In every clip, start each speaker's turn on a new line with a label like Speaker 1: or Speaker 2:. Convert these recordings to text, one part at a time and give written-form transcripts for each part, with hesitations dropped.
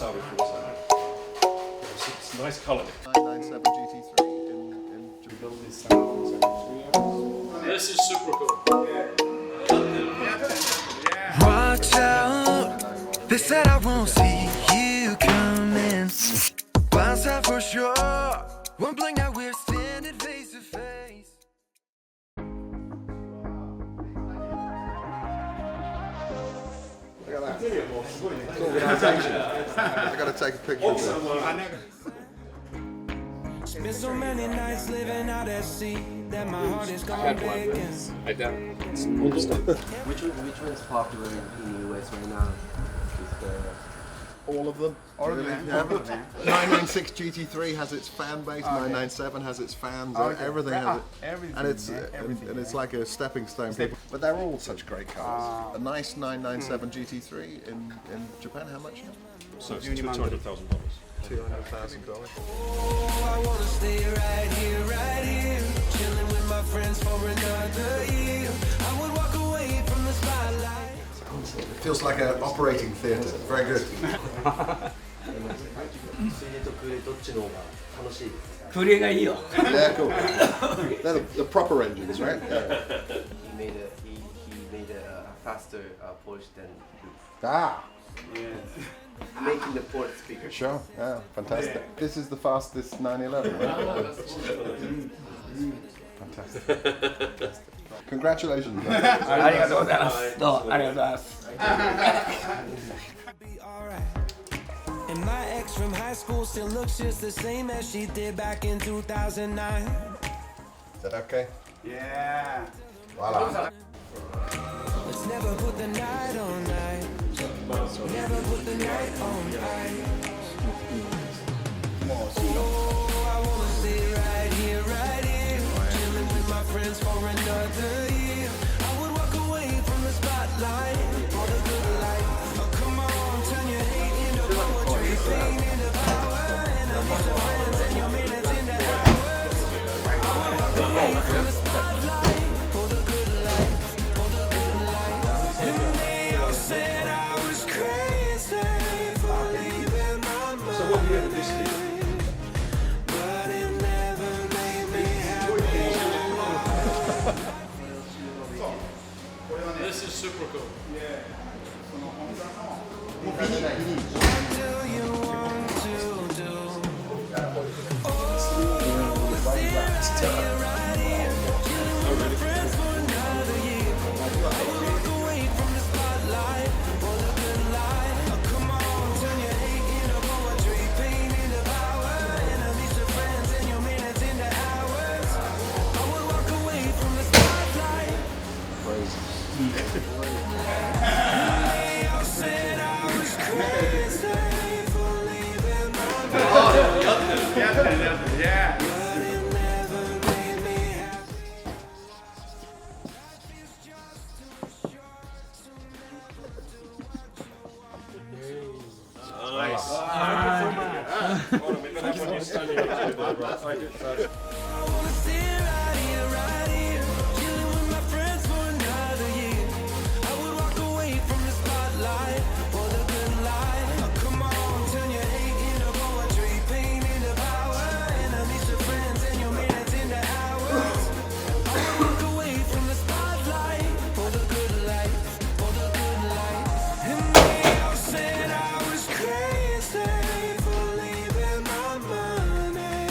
Speaker 1: start with 47. It's a nice colour.
Speaker 2: 997 GT3 in Japan.
Speaker 1: This is super cool.
Speaker 3: Watch out, they said I won't see you coming. Once I for sure, one blink now we're standing face to face.
Speaker 2: Look at that. It's organisation. I gotta take a picture of it.
Speaker 3: Been so many nights living out at sea that my heart is gone vacant.
Speaker 1: I don't.
Speaker 4: Which one's popular in the US right now?
Speaker 2: All of them. Yeah. 996 GT3 has its fan base. 997 has its fans. Everything has it. And it's like a stepping stone. But they're all such great cars. A nice 997 GT3 in Japan. How much?
Speaker 1: So it's $200,000.
Speaker 2: $200,000.
Speaker 3: I wanna stay right here, chilling with my friends for another year. I would walk away from the spotlight.
Speaker 2: It feels like an operating theatre. Very good.
Speaker 4: 水泳と空泳どっちの方が楽しいですか？
Speaker 5: クレがいいよ。
Speaker 2: Yeah, cool. They're the proper engines, right? Yeah.
Speaker 4: He made a faster Porsche than
Speaker 2: Ah,
Speaker 4: making the port bigger.
Speaker 2: sure. Yeah, fantastic. This is the fastest 911, right? Fantastic. Congratulations.
Speaker 5: ありがとうございます。どうもありがとうございます。
Speaker 3: Be alright. And my ex from high school still looks just the same as she did back in 2009.
Speaker 2: Is that okay?
Speaker 6: Yeah.
Speaker 2: Voila.
Speaker 3: Let's never put the night on night. Never put the night on night. Oh, I wanna stay right here, chilling with my friends for another year. I would walk away from the spotlight for the good life. Oh, come on, turn your hate into poetry, pain into power, and I'll meet your friends and your minutes into hours. I would walk away from the spotlight for the good life, for the good life. And they all said I was crazy for leaving my mind.
Speaker 1: So what do you have this year?
Speaker 3: But it never made me happy.
Speaker 1: This is super cool.
Speaker 3: What do you want to do? Oh, stay right here, chilling with my friends for another year. I will walk away from the spotlight for the good life. Oh, come on, turn your hate into poetry, pain into power, enemies to friends and your minutes into hours. I will walk away from the spotlight. They all said I was crazy for leaving my mind.
Speaker 6: Yeah.
Speaker 3: But it never made me happy.
Speaker 1: Nice.
Speaker 3: I wanna stay right here, chilling with my friends for another year. I would walk away from the spotlight for the good life. Oh, come on, turn your hate into poetry, pain into power, enemies to friends and your minutes into hours. I would walk away from the spotlight for the good life, for the good life. And they all said I was crazy for leaving my money.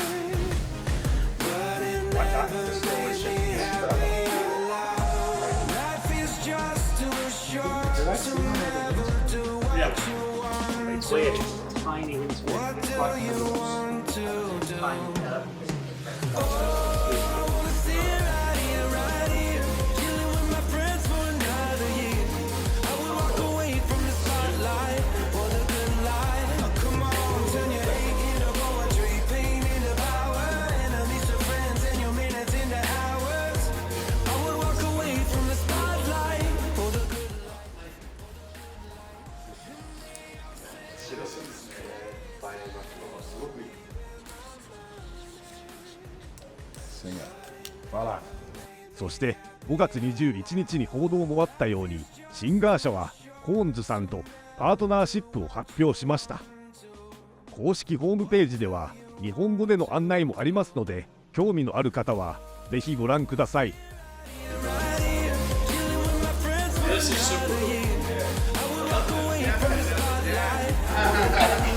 Speaker 3: But it never made me happy alive. Life is just too short to never do what you want to.
Speaker 5: Tiny
Speaker 3: What do you want to do? Oh, I wanna stay right here, chilling with my friends for another year. I will walk away from the spotlight for the good life. Oh, come on, turn your hate into poetry, pain into power, enemies to friends and your minutes into hours. I would walk away from the spotlight for the good life.
Speaker 4: バイオマスのすごくいい。
Speaker 2: Singer.
Speaker 7: Voilà. そして5月21日に報道もあったようにシンガー社はコーンズさんとパートナーシップを発表しました。公式ホームページでは日本語での案内もありますので、興味のある方はぜひご覧ください。
Speaker 1: This is super cool.